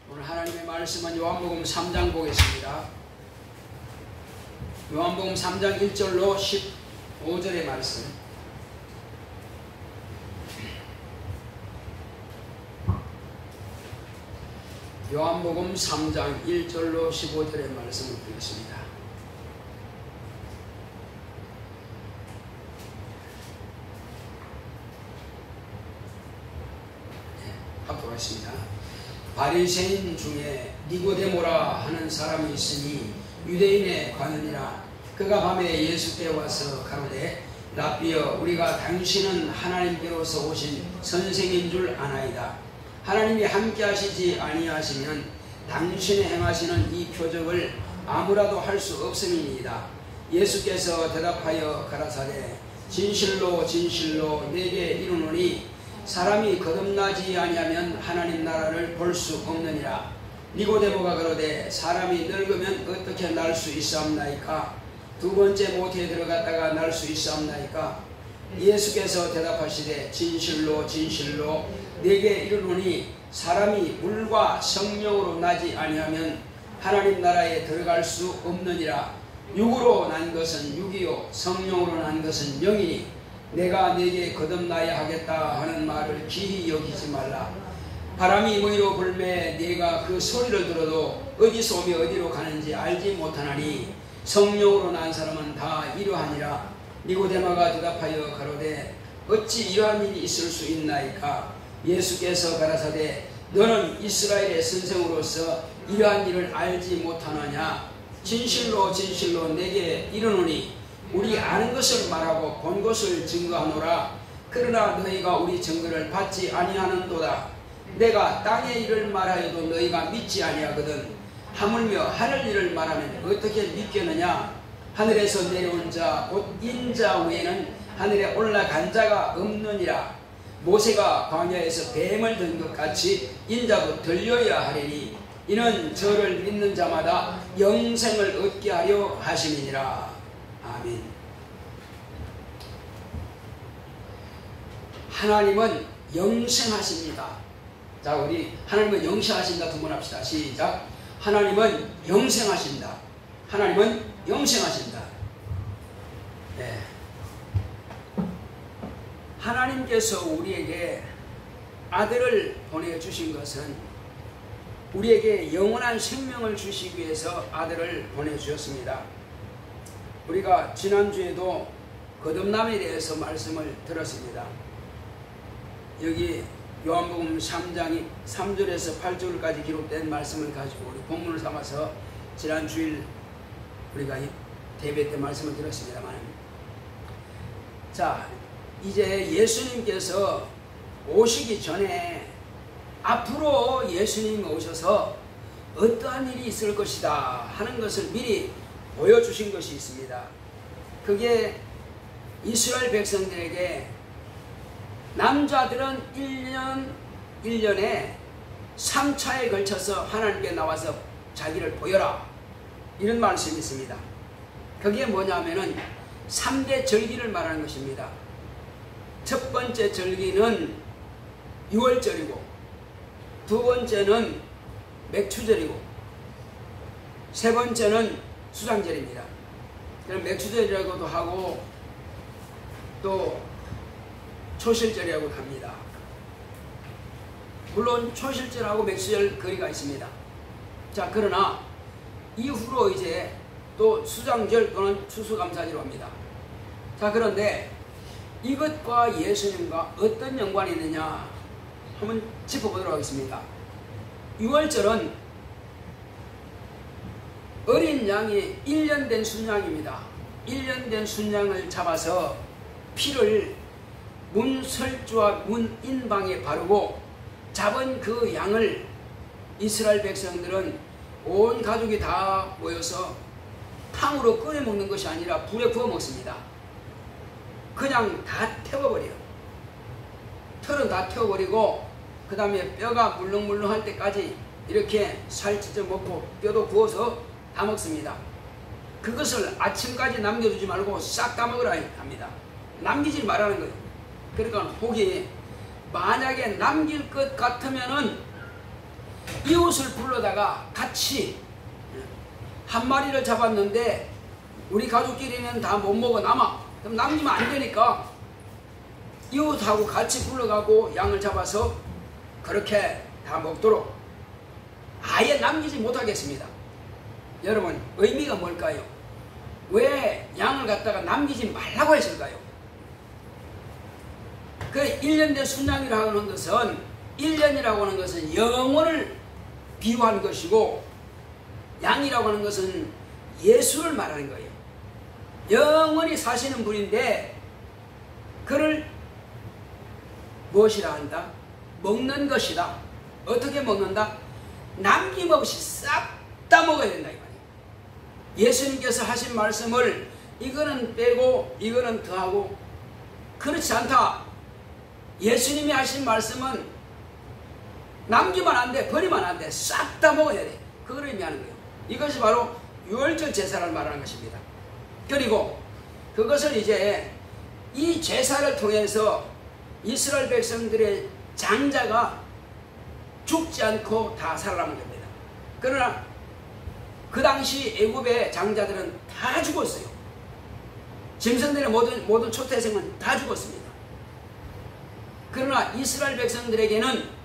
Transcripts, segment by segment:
오늘 하나님의 말씀은 요한복음 3장 보겠습니다. 요한복음 3장 1절로 15절의 말씀. 요한복음 3장 1절로 15절의 말씀을 드리겠습니다. 합독하겠습니다. 바리새인 중에 니고데모라 하는 사람이 있으니 유대인의 관원이라. 그가 밤에 예수께 와서 가로되 라삐여, 우리가 당신은 하나님께로서 오신 선생인 줄 아나이다. 하나님이 함께 하시지 아니하시면 당신이 행하시는 이 표적을 아무라도 할 수 없음이니이다. 예수께서 대답하여 가라사대 진실로 진실로 내게 이르노니 사람이 거듭나지 아니하면 하나님 나라를 볼 수 없느니라. 니고데모가 그러되 사람이 늙으면 어떻게 날 수 있사옵나이까? 두 번째 모태에 들어갔다가 날 수 있사옵나이까? 예수께서 대답하시되 진실로 진실로 내게 이르노니 사람이 물과 성령으로 나지 아니하면 하나님 나라에 들어갈 수 없느니라. 육으로 난 것은 육이요 성령으로 난 것은 영이니 내가 네게 거듭나야 하겠다 하는 말을 기히 여기지 말라. 바람이 뭐이로 불매 네가 그 소리를 들어도 어디서 오며 어디로 가는지 알지 못하나니 성령으로 난 사람은 다 이러하니라. 니고데모가 대답하여 가로되 어찌 이러한 일이 있을 수 있나이까? 예수께서 가라사대 너는 이스라엘의 선생으로서 이러한 일을 알지 못하느냐? 진실로 진실로 내게 이르노니 우리 아는 것을 말하고 본 것을 증거하노라. 그러나 너희가 우리 증거를 받지 아니하는도다. 내가 땅의 일을 말하여도 너희가 믿지 아니하거든. 하물며 하늘 일을 말하면 어떻게 믿겠느냐? 하늘에서 내려온 자 곧 인자 외에는 하늘에 올라간 자가 없느니라. 모세가 광야에서 뱀을 든 것 같이 인자도 들려야 하리니 이는 저를 믿는 자마다 영생을 얻게 하려 하심이니라. 아멘. 하나님은 영생하십니다. 자, 우리 하나님은 영생하신다 두 번 합시다. 시작. 하나님은 영생하신다. 하나님은 영생하신다. 네. 하나님께서 우리에게 아들을 보내주신 것은 우리에게 영원한 생명을 주시기 위해서 아들을 보내주셨습니다. 우리가 지난주에도 거듭남에 대해서 말씀을 들었습니다. 여기 요한복음 3장이 3절에서 8절까지 기록된 말씀을 가지고 우리 본문을 삼아서 지난 주일 우리가 대배 때 말씀을 들었습니다만, 자, 이제 예수님께서 오시기 전에 앞으로 예수님이 오셔서 어떠한 일이 있을 것이다 하는 것을 미리 보여주신 것이 있습니다. 그게 이스라엘 백성들에게 남자들은 1년에 3차에 걸쳐서 하나님께 나와서 자기를 보여라 이런 말씀이 있습니다. 그게 뭐냐면은 3대 절기를 말하는 것입니다. 첫 번째 절기는 6월절이고 두 번째는 맥추절이고 세 번째는 수장절입니다. 그럼 맥추절이라고도 하고 또 초실절이라고 합니다. 물론 초실절하고 맥추절 거리가 있습니다. 자, 그러나 이후로 이제 또 수장절 또는 추수감사절로 합니다. 자, 그런데 이것과 예수님과 어떤 연관이 있느냐 한번 짚어보도록 하겠습니다. 6월절은 어린 양이 1년 된 순양입니다. 1년 된 순양을 잡아서 피를 문설주와 문인방에 바르고 잡은 그 양을 이스라엘 백성들은 온 가족이 다 모여서 탕으로 끓여 먹는 것이 아니라 불에 구워 먹습니다. 그냥 다 태워버려요. 털은 다 태워버리고 그 다음에 뼈가 물렁물렁할 때까지 이렇게 살 찢어 먹고 뼈도 구워서 다 먹습니다. 그것을 아침까지 남겨두지 말고 싹 다 먹으라 합니다. 남기지 말라는 거예요. 그러니까 혹이 만약에 남길 것 같으면은 이웃을 불러다가 같이 한 마리를 잡았는데 우리 가족끼리는 다 못 먹어 남아. 그럼 남기면 안 되니까 이웃하고 같이 불러가고 양을 잡아서 그렇게 다 먹도록 아예 남기지 못하겠습니다. 여러분 의미가 뭘까요? 왜 양을 갖다가 남기지 말라고 했을까요? 그 1년 된 순양이라고 하는 것은 1년이라고 하는 것은 영원을 비유한 것이고 양이라고 하는 것은 예수를 말하는 거예요. 영원히 사시는 분인데 그를 무엇이라 한다? 먹는 것이다. 어떻게 먹는다? 남김없이 싹 다 먹어야 된다 이 말이에요. 예수님께서 하신 말씀을 이거는 빼고 이거는 더하고 그렇지 않다. 예수님이 하신 말씀은 남기면 안 돼, 버리면 안 돼, 싹 다 먹어야 돼. 그걸 의미하는 거예요. 이것이 바로 유월절 제사를 말하는 것입니다. 그리고 그것을 이제 이 제사를 통해서 이스라엘 백성들의 장자가 죽지 않고 다 살아남은 겁니다. 그러나 그 당시 애굽의 장자들은 다 죽었어요. 짐승들의 모든 초태생은 다 죽었습니다. 그러나 이스라엘 백성들에게는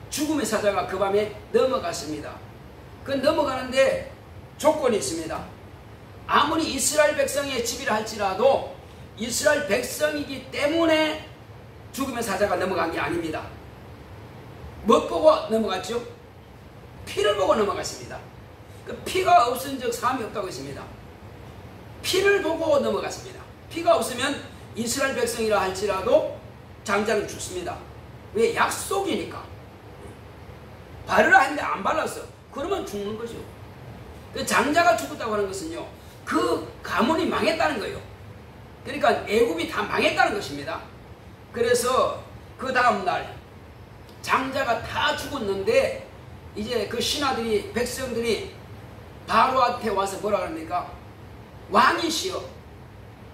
죽음의 사자가 그 밤에 넘어갔습니다. 그 넘어가는데 조건이 있습니다. 아무리 이스라엘 백성의 집이라 할지라도 이스라엘 백성이기 때문에 죽음의 사자가 넘어간 게 아닙니다. 뭐 보고 넘어갔죠? 피를 보고 넘어갔습니다. 그 피가 없은 즉 사함이 없다고 했습니다. 피를 보고 넘어갔습니다. 피가 없으면 이스라엘 백성이라 할지라도 장자는 죽습니다. 왜? 약속이니까. 바르라 했는데 안 발랐어. 그러면 죽는 거죠. 그 장자가 죽었다고 하는 것은요, 그 가문이 망했다는 거예요. 그러니까 애굽이 다 망했다는 것입니다. 그래서 그 다음날 장자가 다 죽었는데 이제 그 신하들이 백성들이 바로한테 와서 뭐라 그럽니까? 왕이시여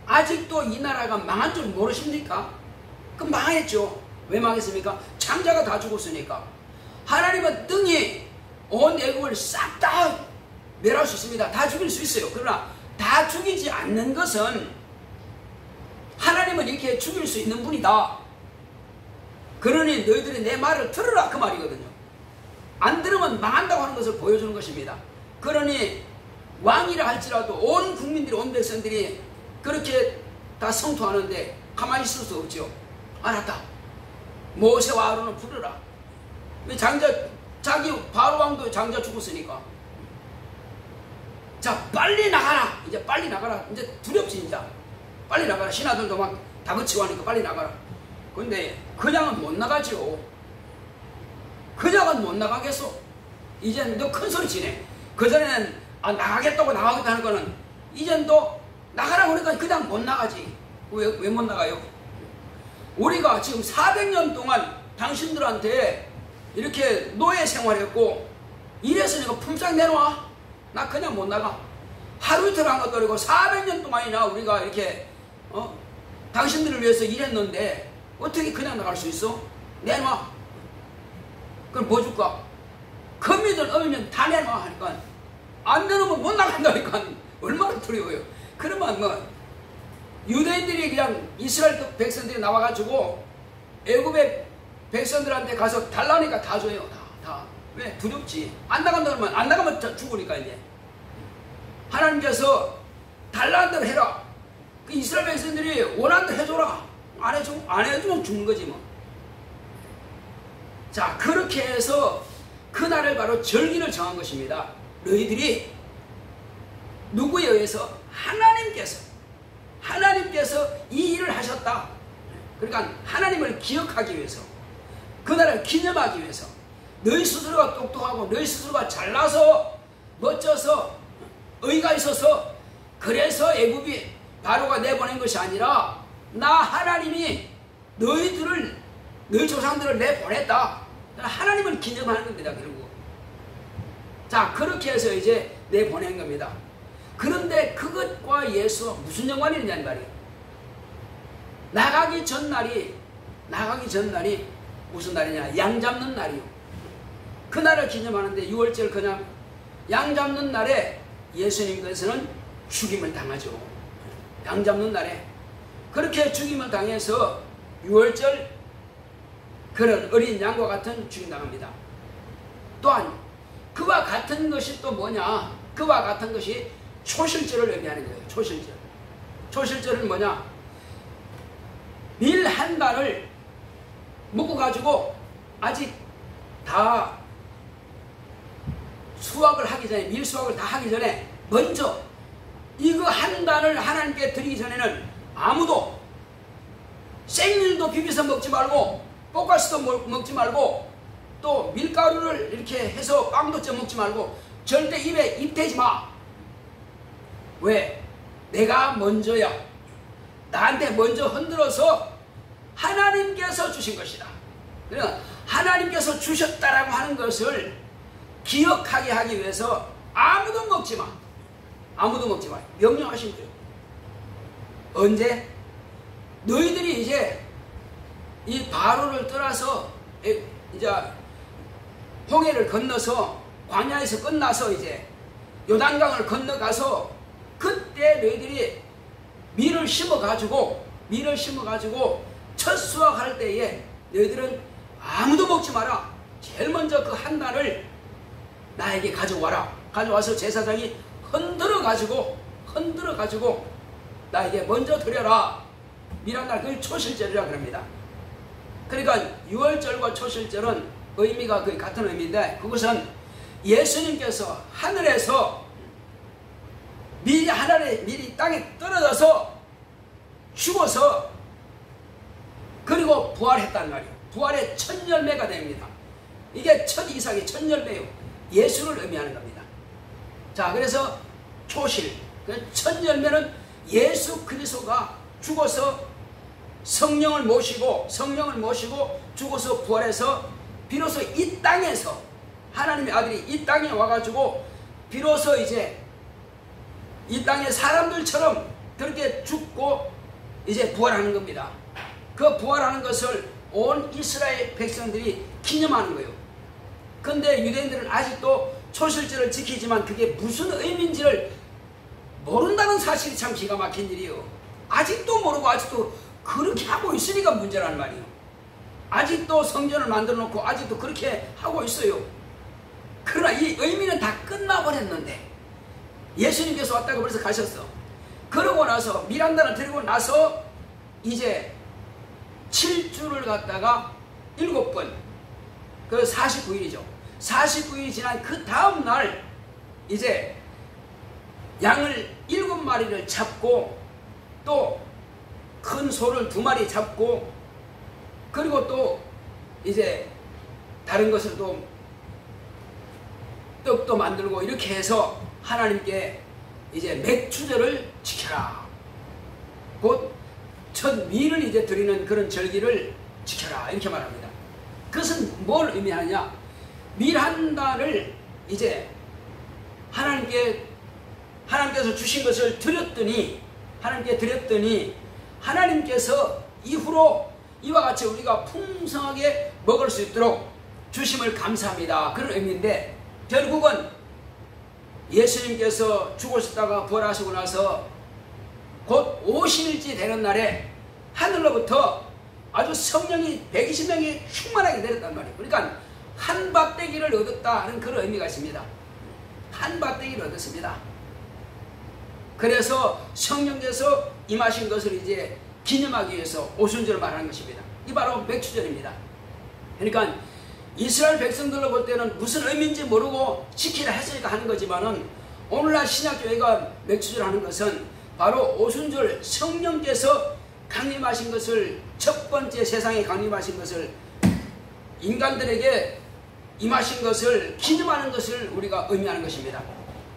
아직도 이 나라가 망한 줄 모르십니까? 그럼 망했죠. 왜 망했습니까? 장자가 다 죽었으니까. 하나님은 등이 온 애국을 싹 다 멸할 수 있습니다. 다 죽일 수 있어요. 그러나 다 죽이지 않는 것은 하나님은 이렇게 죽일 수 있는 분이다. 그러니 너희들이 내 말을 들으라 그 말이거든요. 안 들으면 망한다고 하는 것을 보여주는 것입니다. 그러니 왕이라 할지라도 온 국민들이 온 백성들이 그렇게 다 성토하는데 가만히 있을 수 없죠. 알았다. 모세와 아론을 부르라. 자기 바로 왕도 장자 죽었으니까. 자 빨리 나가라. 이제 빨리 나가라. 이제 두렵지 이제. 빨리 나가라. 신하들도 막 다그치고 하니까 빨리 나가라. 근데 그냥은 못 나가죠. 그냥은 못 나가겠어. 이젠 너 큰 소리 치네. 그전에는 나가겠다고 나가겠다는 거는 이젠 너 나가라고 그러니까 그냥 못 나가지. 왜 못 나가요? 우리가 지금 400년 동안 당신들한테 이렇게 노예 생활했고 이래서 내가 품삯 내놔? 나 그냥 못 나가. 하루 이틀 한 것도 아니고 400년 동안이나 우리가 이렇게 당신들을 위해서 일했는데 어떻게 그냥 나갈 수 있어? 내놔. 그럼 뭐 줄까? 금이든 어미면 다 내놔 하니까 안 내놓으면 못 나간다니까 얼마나 두려워요. 그러면 뭐 유대인들이 그냥 이스라엘 백성들이 나와가지고 애굽의 백성들한테 가서 달라니까 다 줘요. 다. 왜? 두렵지. 안 나간다 그러면 안 나가면 죽으니까 이제. 하나님께서 달라는 대로 해라. 그 이스라엘 백성들이 원하는 대로 해줘라. 안 해주면 죽는 거지 뭐. 자 그렇게 해서 그날을 바로 절기를 정한 것입니다. 너희들이 누구에 의해서? 하나님께서 이 일을 하셨다. 그러니까 하나님을 기억하기 위해서, 그날을 기념하기 위해서, 너희 스스로가 똑똑하고 너희 스스로가 잘나서 멋져서 의가 있어서 그래서 애굽이 바로가 내보낸 것이 아니라 나 하나님이 너희 조상들을 내보냈다. 하나님을 기념하는 겁니다. 결국. 자 그렇게 해서 이제 내보낸 겁니다. 그런데 그것과 예수와 무슨 연관이 있냐는 말이에요. 나가기 전날이 무슨 날이냐? 양 잡는 날이요. 그날을 기념하는데 6월절 그냥 양 잡는 날에 예수님께서는 죽임을 당하죠. 양 잡는 날에 그렇게 죽임을 당해서 6월절 그런 어린 양과 같은 죽임 당합니다. 또한 그와 같은 것이 또 뭐냐? 그와 같은 것이 초실절을 의미하는 거예요. 초실절. 초실절은 뭐냐? 밀 한 단을 묶어 가지고 아직 다 수확을 하기 전에, 밀 수확을 다 하기 전에 먼저 이거 한 단을 하나님께 드리기 전에는 아무도 생밀도 비벼서 먹지 말고 볶아서도 먹지 말고 또 밀가루를 이렇게 해서 빵도 쪄 먹지 말고 절대 입에 입대지 마. 왜? 내가 먼저야. 나한테 먼저 흔들어서 하나님께서 주신 것이다. 그러니까 하나님께서 주셨다라고 하는 것을 기억하게 하기 위해서 아무도 먹지 마. 아무도 먹지 마. 명령하신 거예요. 언제? 너희들이 이제 이 바로를 떠나서 이제 홍해를 건너서 광야에서 끝나서 이제 요단강을 건너가서 그때 너희들이 밀을 심어가지고 첫 수확할 때에 너희들은 아무도 먹지 마라. 제일 먼저 그 한 단을 나에게 가져와라. 가져와서 제사장이 흔들어 가지고 나에게 먼저 드려라. 밀 한 달, 그게 초실절이라 그럽니다. 그러니까 6월절과 초실절은 의미가 거의 같은 의미인데 그것은 예수님께서 하늘에서 밀이 땅에 떨어져서 죽어서 그리고 부활했단 말이에요. 부활의 첫 열매가 됩니다. 이게 첫 이삭의 첫 열매요. 예수를 의미하는 겁니다. 자, 그래서 초실, 첫 열매는 예수 그리스도가 죽어서 성령을 모시고 죽어서 부활해서 비로소 이 땅에서 하나님의 아들이 이 땅에 와가지고 비로소 이제 이 땅의 사람들처럼 그렇게 죽고 이제 부활하는 겁니다. 그 부활하는 것을 온 이스라엘 백성들이 기념하는 거예요. 그런데 유대인들은 아직도 초실절을 지키지만 그게 무슨 의미인지를 모른다는 사실이 참 기가 막힌 일이에요. 아직도 모르고 아직도 그렇게 하고 있으니까 문제라는 말이에요. 아직도 성전을 만들어 놓고 아직도 그렇게 하고 있어요. 그러나 이 의미는 다 끝나버렸는데 예수님께서 왔다고 벌써 가셨어. 그러고 나서 밀 한 단을 드리고 나서 이제 7주를 갖다가 7번, 그 49일이죠. 49일이 지난 그 다음 날 이제 양을 7마리를 잡고 또 큰 소를 2마리 잡고 그리고 또 이제 다른 것을 또 떡도 만들고 이렇게 해서 하나님께 이제 맥추절을 지켜라. 곧 첫 밀을 이제 드리는 그런 절기를 지켜라. 이렇게 말합니다. 그것은 뭘 의미하냐? 밀 한 단을 이제 하나님께서 주신 것을 드렸더니 하나님께서 이후로 이와 같이 우리가 풍성하게 먹을 수 있도록 주심을 감사합니다. 그런 의미인데 결국은 예수님께서 죽으셨다가 부활하시고 나서 곧 50일째 되는 날에 하늘로부터 아주 성령이 120명이 충만하게 내렸단 말이에요. 그러니까 한 밭대기를 얻었다는 그런 의미가 있습니다. 한 밭대기를 얻었습니다. 그래서 성령께서 임하신 것을 이제 기념하기 위해서 오순절을 말하는 것입니다. 이 바로 맥추절입니다. 그러니까 이스라엘 백성들로 볼 때는 무슨 의미인지 모르고 지키라 했으니까 하는 거지만은 오늘날 신약교회가 맥추절 하는 것은 바로 오순절 성령께서 강림하신 것을 첫 번째 세상에 강림하신 것을 인간들에게 임하신 것을 기념하는 것을 우리가 의미하는 것입니다.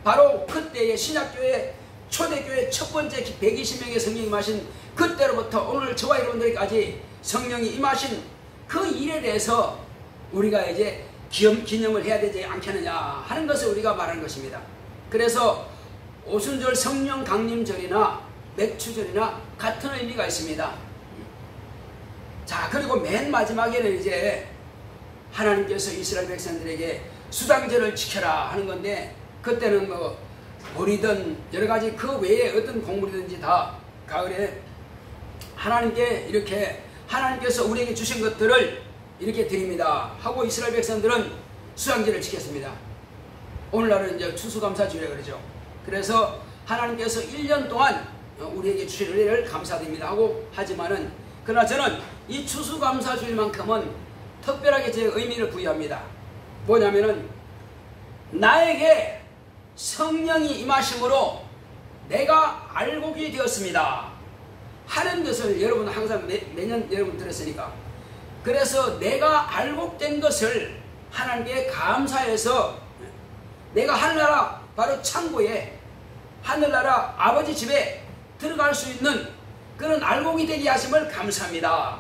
바로 그때의 신약교회 초대교회 첫 번째 120명의 성령이 임하신 그때로부터 오늘 저와 여러분들까지 성령이 임하신 그 일에 대해서 우리가 이제 기념을 해야 되지 않겠느냐 하는 것을 우리가 말하는 것입니다. 그래서 오순절 성령 강림절이나 맥추절이나 같은 의미가 있습니다. 자, 그리고 맨 마지막에는 이제 하나님께서 이스라엘 백성들에게 수당제를 지켜라 하는 건데, 그때는 뭐 보리든 여러가지 그 외에 어떤 곡물이든지 다 가을에 하나님께 이렇게 하나님께서 우리에게 주신 것들을 이렇게 드립니다 하고 이스라엘 백성들은 수당제를 지켰습니다. 오늘날은 이제 추수감사주일이라고 그러죠. 그래서 하나님께서 1년 동안 우리에게 주신 은혜를 감사드립니다 하고 하지만은, 그러나 저는 이 추수감사주일만큼은 특별하게 제 의미를 부여합니다. 뭐냐면은 나에게 성령이 임하심으로 내가 알곡이 되었습니다 하는 것을 여러분 항상 매년 여러분 들었으니까, 그래서 내가 알곡된 것을 하나님께 감사해서 내가 하늘나라 바로 창고에 하늘나라 아버지 집에 들어갈 수 있는 그런 알곡이 되게 하심을 감사합니다.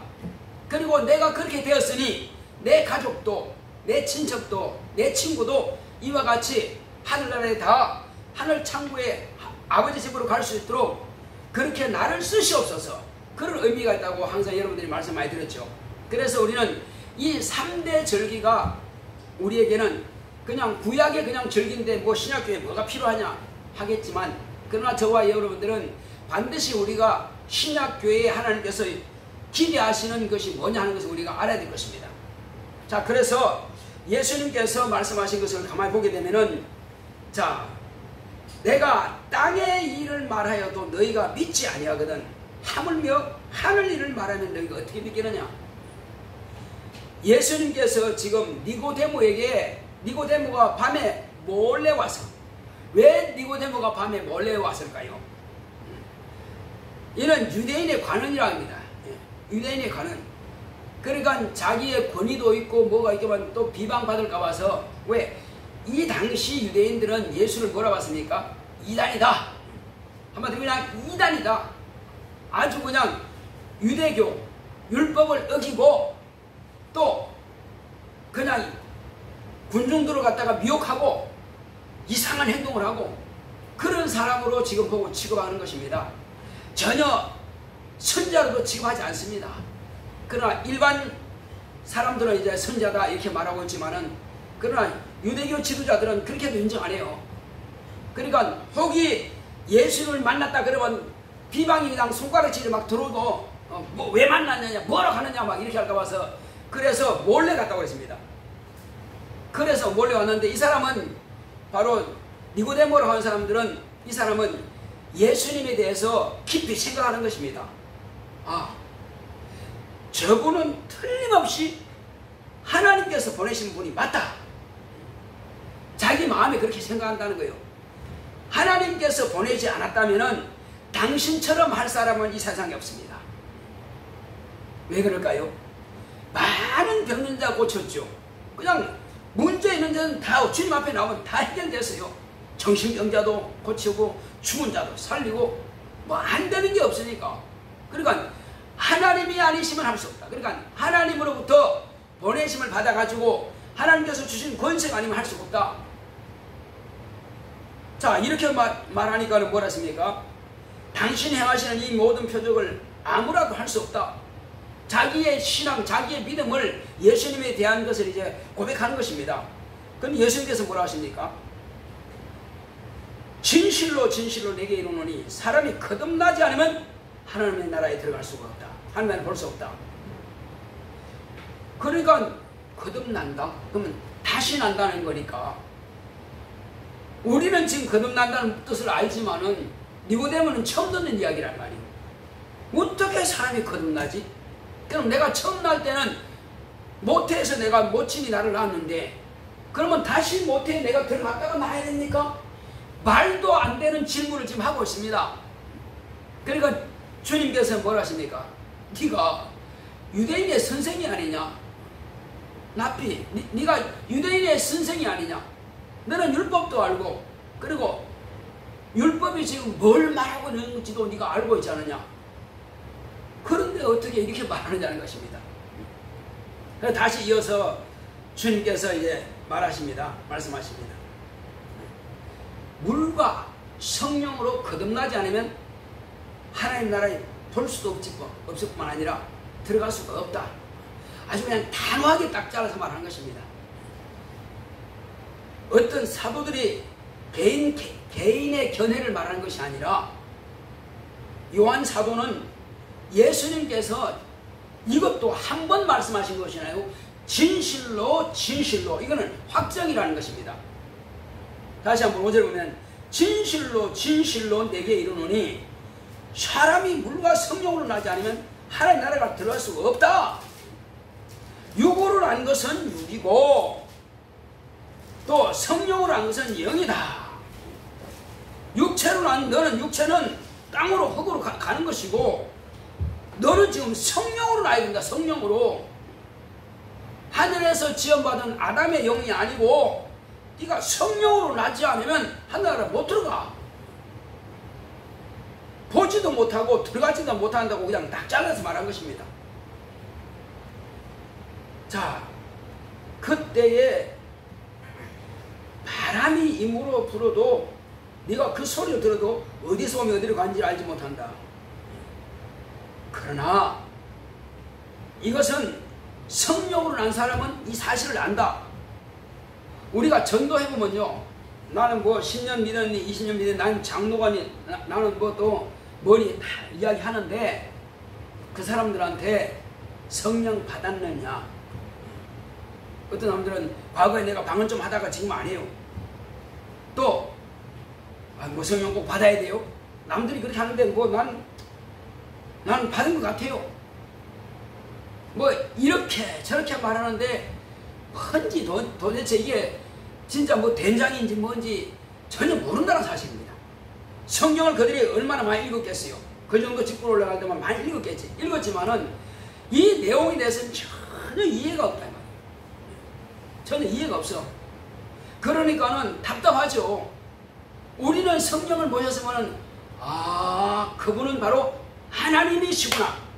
그리고 내가 그렇게 되었으니 내 가족도 내 친척도 내 친구도 이와 같이 하늘나라에 다 하늘 창고에 아버지 집으로 갈 수 있도록 그렇게 나를 쓰시옵소서, 그런 의미가 있다고 항상 여러분들이 말씀 많이 들었죠. 그래서 우리는 이 3대 절기가 우리에게는 그냥 구약의 그냥 절기인데 뭐 신약교회에 뭐가 필요하냐 하겠지만, 그러나 저와 여러분들은 반드시 우리가 신약교회에 하나님께서 기대하시는 것이 뭐냐 하는 것을 우리가 알아야 될 것입니다. 자, 그래서 예수님께서 말씀하신 것을 가만히 보게 되면은, 자, 내가 땅의 일을 말하여도 너희가 믿지 아니하거든 하물며 하늘 일을 말하면 너희가 어떻게 믿겠느냐. 예수님께서 지금 니고데모가 밤에 몰래 와서, 왜 니고데모가 밤에 몰래 왔을까요? 이는 유대인의 관원이라 합니다. 유대인의 관원. 그러니까 자기의 권위도 있고 뭐가 있지만 또 비방받을까 봐서, 왜? 이 당시 유대인들은 예수를 뭐라고 봤습니까? 이단이다. 한마디로 그냥 이단이다. 아주 그냥 유대교 율법을 어기고 또 그냥 군중들을 갖다가 미혹하고 이상한 행동을 하고 그런 사람으로 지금 보고 취급하는 것입니다. 전혀 선자로도 취급하지 않습니다. 그러나 일반 사람들은 이제 선자다 이렇게 말하고 있지만은, 그러나 유대교 지도자들은 그렇게도 인정 안 해요. 그러니까 혹이 예수를 만났다 그러면 비방이 그냥 손가락질이 막 들어오고 뭐 왜 만났느냐 뭐라고 하느냐 막 이렇게 할까 봐서, 그래서 몰래 갔다고 그랬습니다. 그래서 몰래 왔는데, 이 사람은 바로 니고데모라고 하는 사람들은, 이 사람은 예수님에 대해서 깊이 생각하는 것입니다. 아, 저분은 틀림없이 하나님께서 보내신 분이 맞다. 자기 마음에 그렇게 생각한다는 거예요. 하나님께서 보내지 않았다면 당신처럼 할 사람은 이 세상에 없습니다. 왜 그럴까요? 많은 병자 고쳤죠. 그냥 문제 있는 데는 다 주님 앞에 나오면 다 해결됐어요. 정신병자도 고치고 죽은 자도 살리고 뭐 안 되는 게 없으니까. 그러니까 하나님이 아니시면 할 수 없다. 그러니까 하나님으로부터 보내심을 받아가지고 하나님께서 주신 권세가 아니면 할 수가 없다. 자, 이렇게 말하니까는 뭐라 했습니까? 당신이 행하시는 이 모든 표적을 아무라도 할 수 없다. 자기의 신앙, 자기의 믿음을 예수님에 대한 것을 이제 고백하는 것입니다. 그럼 예수님께서 뭐라 하십니까? 진실로 진실로 내게 이르노니 사람이 거듭나지 않으면 하나님의 나라에 들어갈 수가 없다. 하나님을 볼 수 없다. 그러니까 거듭난다? 그러면 다시 난다는 거니까, 우리는 지금 거듭난다는 뜻을 알지만은 니고데모는 처음 듣는 이야기란 말이에요. 어떻게 사람이 거듭나지? 그럼 내가 처음 날 때는 모태에서 내가 모친이 나를 낳았는데, 그러면 다시 모태에 내가 들어갔다가 나야 됩니까? 말도 안 되는 질문을 지금 하고 있습니다. 그러니까 주님께서 뭐라 하십니까? 네가 유대인의 선생이 아니냐? 납비, 네가 유대인의 선생이 아니냐? 너는 율법도 알고, 그리고 율법이 지금 뭘 말하고 있는지도 네가 알고 있지 않느냐? 그런데 어떻게 이렇게 말하느냐는 것입니다. 다시 이어서 주님께서 이제 말씀하십니다. 물과 성령으로 거듭나지 않으면 하나님 나라에 볼 수도 없을 뿐만 아니라 들어갈 수가 없다. 아주 그냥 단호하게 딱 잘라서 말하는 것입니다. 어떤 사도들이 개인의 견해를 말하는 것이 아니라 요한 사도는 예수님께서 이것도 한 번 말씀하신 것이 아니고 진실로 진실로, 이거는 확정이라는 것입니다. 다시 한번 5절 보면 진실로 진실로 내게 이르노니 사람이 물과 성령으로 나지 않으면 하나님 나라가 들어갈 수가 없다. 육으로 난 것은 육이고 또 성령으로 난 것은 영이다. 육체로 난 너는 육체는 땅으로 흙으로 가는 것이고 너는 지금 성령으로 나야 된다. 성령으로. 하늘에서 지원받은 아담의 영이 아니고 네가 성령으로 나지 않으면 하늘나라 못 들어가. 보지도 못하고 들어가지도 못한다고 그냥 딱 잘라서 말한 것입니다. 자, 그때에 바람이 임으로 불어도 네가 그 소리를 들어도 어디서 오면 어디로 가는지 알지 못한다. 그러나 이것은 성령으로 난 사람은 이 사실을 안다. 우리가 전도해보면요, 나는 뭐 10년 믿었니 20년 믿었니 난 장로관이 나는 뭐 또 뭐니 다 이야기하는데 그 사람들한테 성령 받았느냐, 어떤 사람들은 과거에 내가 방언 좀 하다가 지금 안 해요. 또 뭐 성령 꼭 받아야 돼요. 남들이 그렇게 하는데 뭐 난 받은 것 같아요. 뭐 이렇게 저렇게 말하는데 뭔지 도대체 이게 진짜 뭐 된장인지 뭔지 전혀 모른다는 사실입니다. 성경을 그들이 얼마나 많이 읽었겠어요. 그 정도 직분 올라갈 때만 많이 읽었겠지. 읽었지만은 이 내용에 대해서는 전혀 이해가 없다 이 말이에요. 전혀 이해가 없어. 그러니까는 답답하죠. 우리는 성령을 모셨으면은 그분은 바로 하나님이시구나.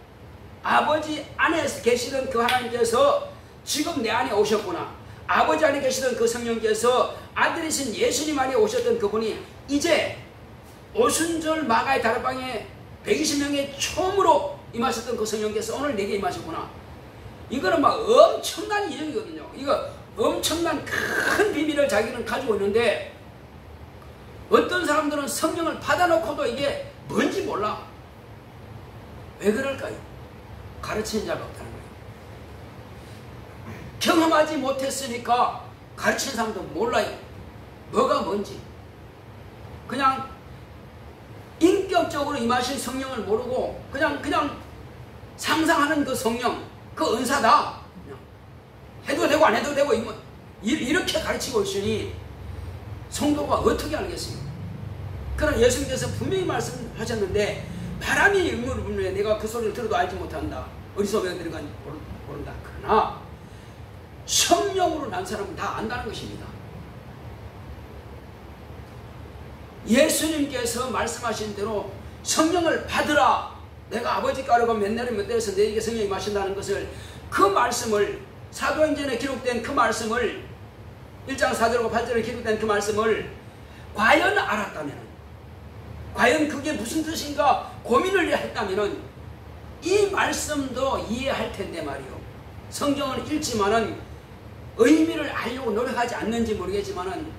아버지 안에 계시던 그 하나님께서 지금 내 안에 오셨구나. 아버지 안에 계시던 그 성령께서 아들이신 예수님 안에 오셨던 그분이 이제 오순절 마가의 다락방에 120명의 처음으로 임하셨던 그 성령께서 오늘 내게 임하셨구나. 이거는 막 엄청난 이적이거든요. 이거 엄청난 큰 비밀을 자기는 가지고 있는데 어떤 사람들은 성령을 받아놓고도 이게 뭔지 몰라. 왜 그럴까요? 가르치는 자가 없다는 거예요. 경험하지 못했으니까 가르치는 사람도 몰라요. 뭐가 뭔지. 그냥 인격적으로 임하신 성령을 모르고 그냥 상상하는 그 성령, 그 은사다. 그냥 해도 되고 안 해도 되고 이렇게 가르치고 있으니 성도가 어떻게 알겠습니까? 그러나 예수님께서 분명히 말씀하셨는데 바람이 임무를 불면 내가 그 소리를 들어도 알지 못한다. 어디서 왜 들어간지 모른다. 그러나 성령으로 난 사람은 다 안다는 것입니다. 예수님께서 말씀하신 대로 성령을 받으라. 내가 아버지 가르고 맨날에 몇 대에서 너에게 성령이 마신다는 것을, 그 말씀을, 사도행전에 기록된 그 말씀을, 1장 4절과 8절에 기록된 그 말씀을 과연 알았다면, 과연 그게 무슨 뜻인가 고민을 했다면 이 말씀도 이해할 텐데 말이요. 성경을 읽지만은 의미를 알려고 노력하지 않는지 모르겠지만은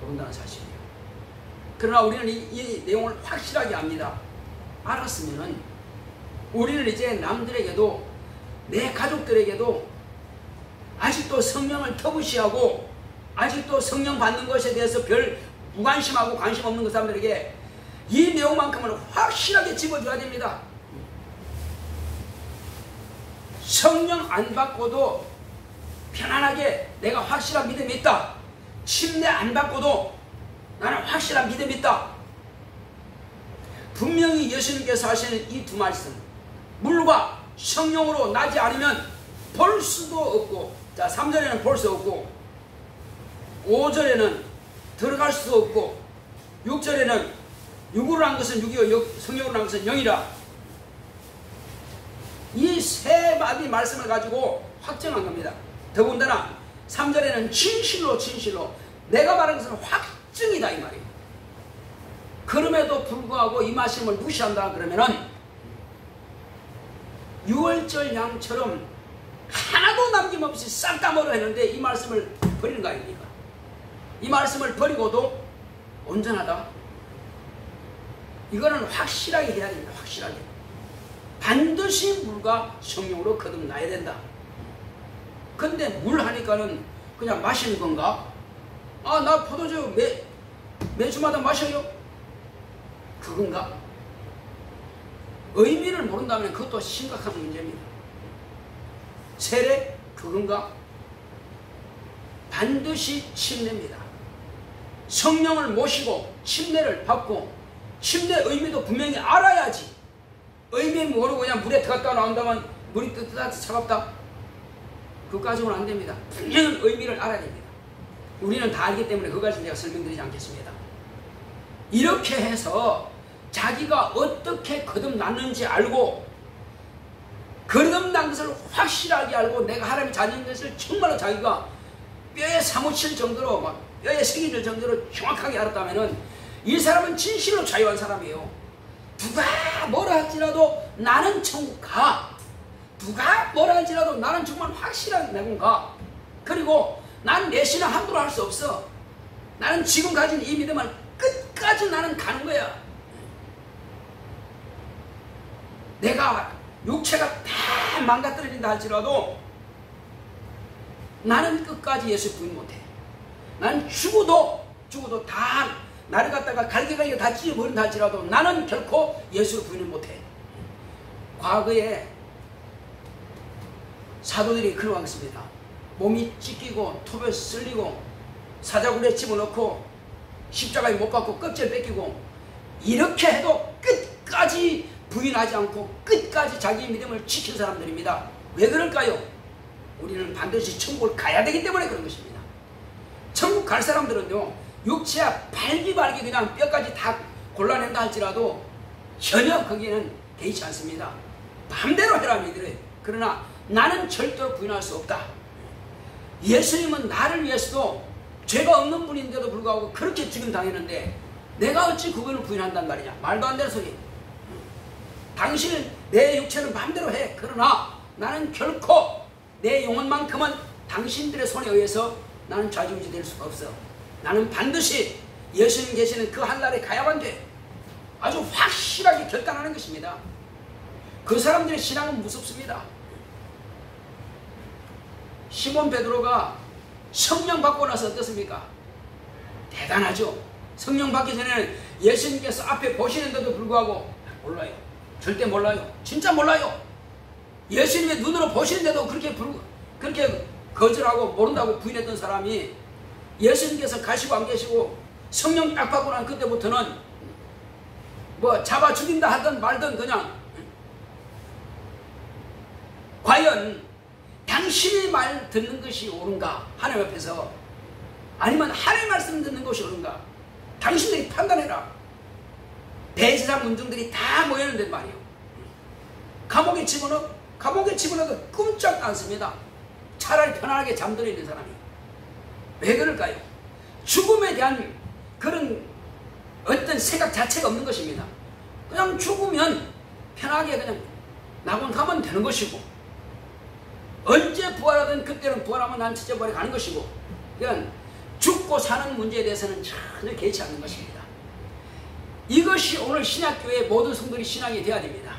모른다는 사실이에요. 그러나 우리는 이 내용을 확실하게 압니다. 알았으면은 우리는 이제 남들에게도, 내 가족들에게도 아직도 성령을 터부시하고 아직도 성령 받는 것에 대해서 별 무관심하고 관심 없는 그 사람들에게 이 내용만큼은 확실하게 집어줘야 됩니다. 성령 안 받고도 편안하게 내가 확실한 믿음이 있다. 침례 안 받고도 나는 확실한 믿음이 있다. 분명히 예수님께서 하시는 이 두 말씀, 물과 성령으로 나지 않으면 볼 수도 없고, 자 3절에는 볼 수 없고 5절에는 들어갈 수 없고 6절에는 육으로 난 것은 육이요 성령으로 난 것은 영이라. 이 세 마디 말씀을 가지고 확정한 겁니다. 더군다나 3절에는 진실로 진실로, 내가 말한 것은 확증이다 이 말이에요. 그럼에도 불구하고 이 말씀을 무시한다 그러면은 6월절 양처럼 하나도 남김없이 싹 다 멀어 했는데 이 말씀을 버리는 거 아닙니까? 이 말씀을 버리고도 온전하다? 이거는 확실하게 해야 됩니다. 확실하게. 반드시 물과 성령으로 거듭나야 된다. 근데 물 하니까는 그냥 마시는 건가? 아, 나 포도주 매주마다 마셔요? 그건가? 의미를 모른다면 그것도 심각한 문제입니다. 세례? 그건가? 반드시 침례입니다. 성령을 모시고 침례를 받고 침례 의미도 분명히 알아야지. 의미 모르고 그냥 물에 들어갔다 나온다면 물이 뜨뜻하다 차갑다? 그것까지는 안 됩니다. 분명한 의미를 알아야 됩니다. 우리는 다 알기 때문에 그것까지 내가 설명드리지 않겠습니다. 이렇게 해서 자기가 어떻게 거듭났는지 알고 거듭난 것을 확실하게 알고 내가 하나님의 자녀인 것을 정말로 자기가 뼈에 사무칠 정도로 막 뼈에 새겨질 정도로 정확하게 알았다면 이 사람은 진실로 자유한 사람이에요. 누가 뭐라 할지라도 나는 천국 가. 누가 뭐라 할지라도 나는 정말 확실하게 내군 가. 그리고 난 내 신앙 함부로 할 수 없어. 나는 지금 가진 이 믿음을 끝까지 나는 가는 거야. 내가 육체가 다 망가뜨려진다 할지라도 나는 끝까지 예수 부인 못해. 나는 죽어도 다 나를 갖다가 갈기갈기 다 찢어버린다 할지라도 나는 결코 예수를 부인을 못해. 과거에 사도들이 그러고 있습니다. 몸이 찢기고 톱에 쓸리고 사자굴에 집어넣고 십자가에 못 박고 껍질 뺏기고 이렇게 해도 끝까지 부인하지 않고 끝까지 자기의 믿음을 지킨 사람들입니다. 왜 그럴까요? 우리는 반드시 천국을 가야 되기 때문에 그런 것입니다. 천국 갈 사람들은요, 육체야 발기발기 그냥 뼈까지 다 골라낸다 할지라도 전혀 거기에는 개의치 않습니다. 마음대로 해라 믿으래. 그러나 나는 절대로 부인할 수 없다. 예수님은 나를 위해서도 죄가 없는 분인데도 불구하고 그렇게 죽임 당했는데 내가 어찌 그분을 부인한단 말이냐. 말도 안 되는 소리. 당신은 내 육체는 마음대로 해. 그러나 나는 결코 내 영혼만큼은 당신들의 손에 의해서 나는 좌지우지 될 수가 없어. 나는 반드시 예수님 계시는 그 한날에 가야만 돼. 아주 확실하게 결단하는 것입니다. 그 사람들의 신앙은 무섭습니다. 시몬 베드로가 성령 받고 나서 어떻습니까? 대단하죠. 성령 받기 전에는 예수님께서 앞에 보시는데도 불구하고 몰라요. 절대 몰라요. 진짜 몰라요. 예수님의 눈으로 보시는데도 그렇게 거절하고 모른다고 부인했던 사람이 예수님께서 가시고 안 계시고 성령 딱 받고 난 그때부터는 뭐 잡아 죽인다 하든 말든 그냥 과연 당신의 말 듣는 것이 옳은가? 하나님 앞에서. 아니면 하나님의 말씀 듣는 것이 옳은가? 당신들이 판단해라. 대제사 문중들이 다 모였는데 말이에요. 감옥에 집어넣어도 끔찍 않습니다. 차라리 편안하게 잠들어 있는 사람이. 왜 그럴까요? 죽음에 대한 그런 어떤 생각 자체가 없는 것입니다. 그냥 죽으면 편하게 그냥 낙원 가면 되는 것이고 언제 부활하든 그때는 부활하면 난 지져버려 가는 것이고 그냥 죽고 사는 문제에 대해서는 전혀 개의치 않는 것입니다. 이것이 오늘 신약교회의 모든 성도들이 신앙이 되어야 됩니다.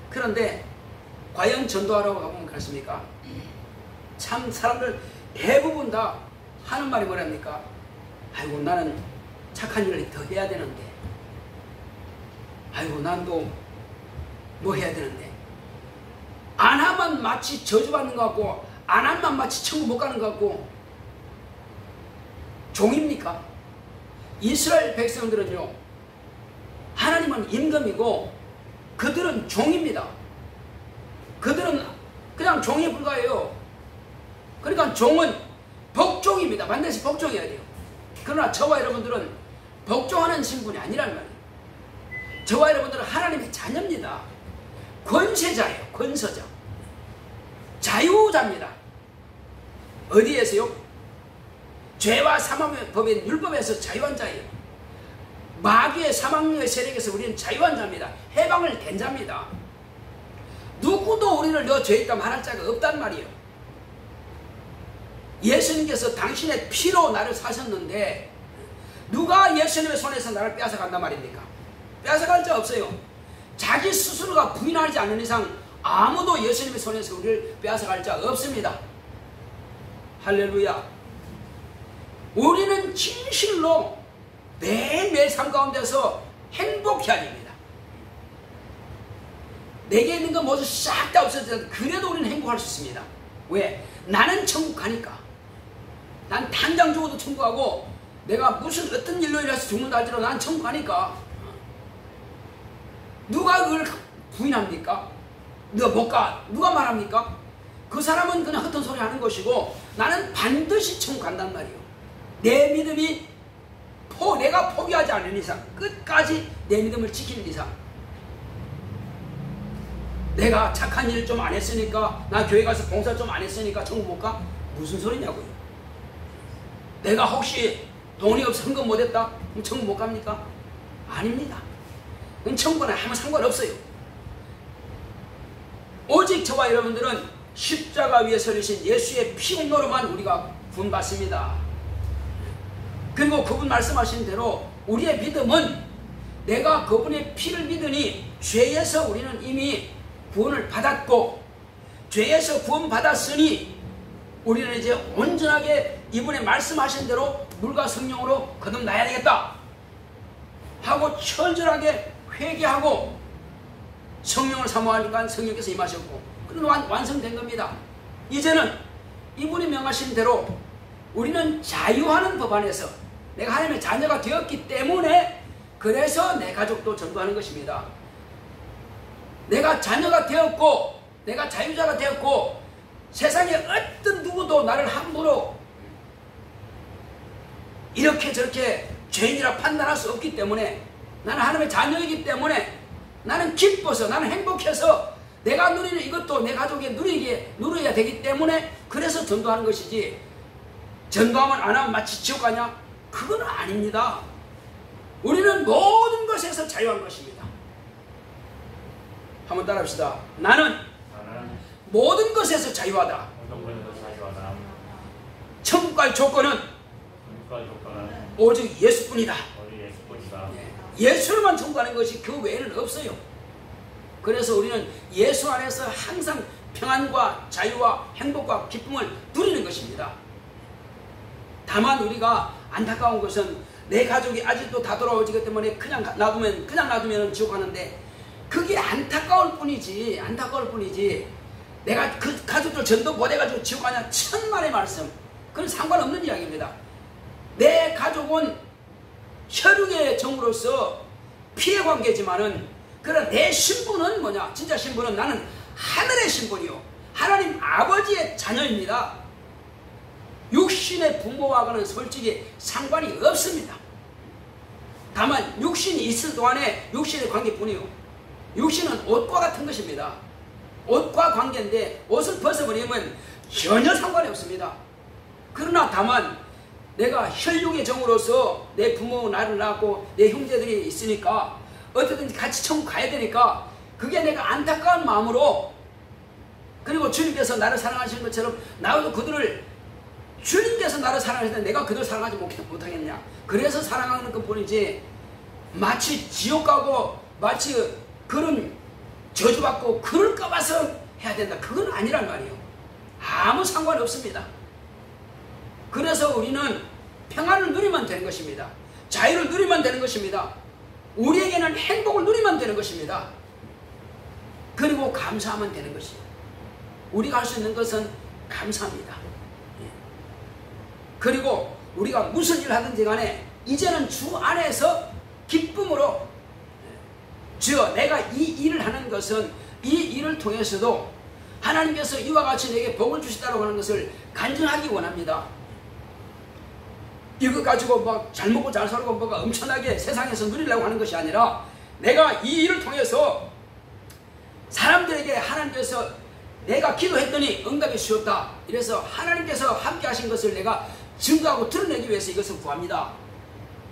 그런데 과연 전도하라고 가보면 그렇습니까? 참 사람들 대부분 다 하는 말이 뭐랍니까? 아이고 나는 착한 일을 더 해야 되는데 아이고 난 또 뭐 해야 되는데 안 하면 마치 저주받는 것 같고 안 하면 마치 천국 못 가는 것 같고 종입니까? 이스라엘 백성들은요 하나님은 임금이고 그들은 종입니다. 그들은 그냥 종에 불과해요. 그러니까 종은 복종입니다. 반드시 복종해야 돼요. 그러나 저와 여러분들은 복종하는 신분이 아니란 말이에요. 저와 여러분들은 하나님의 자녀입니다. 권세자예요. 권세자. 자유자입니다. 어디에서요? 죄와 사망의 법인 율법에서 자유한 자예요. 마귀의 사망의 세력에서 우리는 자유한 자입니다. 해방을 된 자입니다. 누구도 우리를 너 죄 있다 말할 자가 없단 말이에요. 예수님께서 당신의 피로 나를 사셨는데 누가 예수님의 손에서 나를 빼앗아간단 말입니까? 빼앗아갈 자 없어요. 자기 스스로가 부인하지 않는 이상 아무도 예수님의 손에서 우리를 빼앗아갈 자 없습니다. 할렐루야. 우리는 진실로 매일매일 삶 가운데서 행복해야 됩니다. 내게 있는 거 모두 싹 다 없어져도 그래도 우리는 행복할 수 있습니다. 왜? 나는 천국 가니까. 난 당장 죽어도 천국 가고 내가 무슨 어떤 일로 인해서 죽는다 할지라도 난 천국 가니까. 누가 그걸 부인합니까? 너 못 가. 누가 말합니까? 그 사람은 그냥 헛된 소리 하는 것이고 나는 반드시 천국 간단 말이에요. 내 믿음이 내가 포기하지 않는 이상, 끝까지 내 믿음을 지키는 이상, 내가 착한 일 좀 안 했으니까, 나 교회 가서 봉사 좀 안 했으니까 천국 못 가? 무슨 소리냐고요. 내가 혹시 돈이 없어 헌금 못했다? 그럼 천국 못 갑니까? 아닙니다. 그건 천국은 아무 상관없어요. 오직 저와 여러분들은 십자가 위에 서리신 예수의 피 공로로만 우리가 구원받습니다. 그리고 그분 말씀하신 대로 우리의 믿음은 내가 그분의 피를 믿으니 죄에서 우리는 이미 구원을 받았고, 죄에서 구원받았으니 우리는 이제 온전하게 이분의 말씀하신 대로 물과 성령으로 거듭나야 되겠다 하고 철저하게 회개하고 성령을 사모하니까 성령께서 임하셨고, 그럼 완성된 겁니다. 이제는 이분이 명하신 대로 우리는 자유하는 법 안에서 내가 하나님의 자녀가 되었기 때문에, 그래서 내 가족도 전도하는 것입니다. 내가 자녀가 되었고 내가 자유자가 되었고 세상에 어떤 누구도 나를 함부로 이렇게 저렇게 죄인이라 판단할 수 없기 때문에, 나는 하나님의 자녀이기 때문에 나는 기뻐서, 나는 행복해서 내가 누리는 이것도 내 가족이 누려야 되기 때문에 그래서 전도하는 것이지, 전도하면 안 하면 마치 지옥 가냐? 그건 아닙니다. 우리는 모든 것에서 자유한 것입니다. 한번 따라합시다. 나는 모든 것에서 자유하다. 천국 갈 조건은 오직 예수뿐이다. 예수로만 천국 가는 것이 그 외에는 없어요. 그래서 우리는 예수 안에서 항상 평안과 자유와 행복과 기쁨을 누리는 것입니다. 다만 우리가 안타까운 것은 내 가족이 아직도 다 돌아오기 때문에 그냥 놔두면 지옥 가는데, 그게 안타까울 뿐이지 내가 그 가족들 전도 보내가지고 지옥 가냐? 천만의 말씀. 그건 상관없는 이야기입니다. 내 가족은 혈육의 정으로서 피해 관계지만은, 그러나 내 신분은 뭐냐? 진짜 신분은 나는 하늘의 신분이요, 하나님 아버지의 자녀입니다. 육신의 부모와는 솔직히 상관이 없습니다. 다만 육신이 있을 동안에 육신의 관계뿐이요, 육신은 옷과 같은 것입니다. 옷과 관계인데 옷을 벗어버리면 전혀 상관이 없습니다. 그러나 다만 내가 혈육의 정으로서 내 부모 나를 낳았고 내 형제들이 있으니까 어떻든지 같이 천국 가야 되니까, 그게 내가 안타까운 마음으로, 그리고 주님께서 나를 사랑하시는 것처럼 나도 그들을, 주님께서 나를 사랑하시는데 내가 그들을 사랑하지 못하겠냐? 그래서 사랑하는 것뿐이지, 마치 지옥 가고 마치 그런 저주받고 그럴까 봐서 해야 된다, 그건 아니란 말이에요. 아무 상관없습니다. 그래서 우리는 평안을 누리면 되는 것입니다. 자유를 누리면 되는 것입니다. 우리에게는 행복을 누리면 되는 것입니다. 그리고 감사하면 되는 것이에요. 우리가 할 수 있는 것은 감사합니다. 그리고 우리가 무슨 일을 하든지 간에 이제는 주 안에서 기쁨으로, 주여 내가 이 일을 하는 것은 이 일을 통해서도 하나님께서 이와 같이 내게 복을 주시다고 하는 것을 간증하기 원합니다. 이거 가지고 막 잘 먹고 잘 살고 뭐가 엄청나게 세상에서 누리려고 하는 것이 아니라, 내가 이 일을 통해서 사람들에게 하나님께서 내가 기도했더니 응답이 주었다, 이래서 하나님께서 함께 하신 것을 내가 증거하고 드러내기 위해서 이것을 구합니다.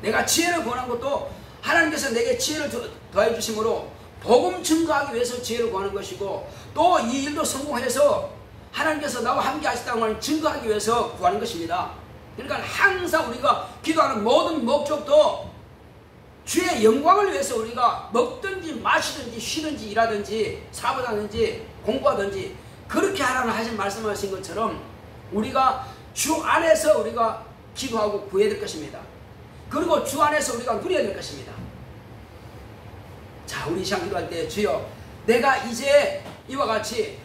내가 지혜를 구하는 것도 하나님께서 내게 지혜를 더해 주심으로 복음 증거하기 위해서 지혜를 구하는 것이고 또 이 일도 성공해서 하나님께서 나와 함께 하시다는 걸 증거하기 위해서 구하는 것입니다. 그러니까 항상 우리가 기도하는 모든 목적도 주의 영광을 위해서 우리가 먹든지 마시든지 쉬든지 일하든지 사업하든지 공부하든지 그렇게 하라는 하신 말씀하신 것처럼 우리가 주 안에서 우리가 기도하고 구해야 될 것입니다. 그리고 주 안에서 우리가 누려야 될 것입니다. 자, 우리 시간 기도할 때 주여 내가 이제 이와 같이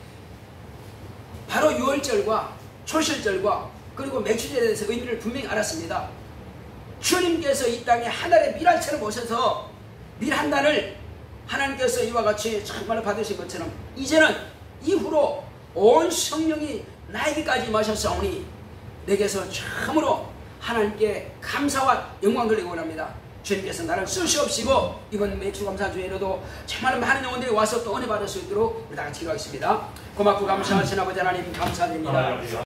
바로 유월절과 초실절과 그리고 맥주절에 대해서 의미를 분명히 알았습니다. 주님께서 이 땅에 하늘의 밀알처럼 오셔서 밀 한 단을 하나님께서 이와 같이 정말로 받으신 것처럼 이제는 이후로 온 성령이 나에게까지 마셨사오니 내게서 참으로 하나님께 감사와 영광 돌리기 원합니다. 주님께서 나를 쓰시옵시고 이번 매주 감사 주일에도 정말 많은 영혼들이 와서 또 은혜 받을 수 있도록 우리 다 같이 기도하겠습니다. 고맙고 감사하신 아버지 하나님 감사드립니다.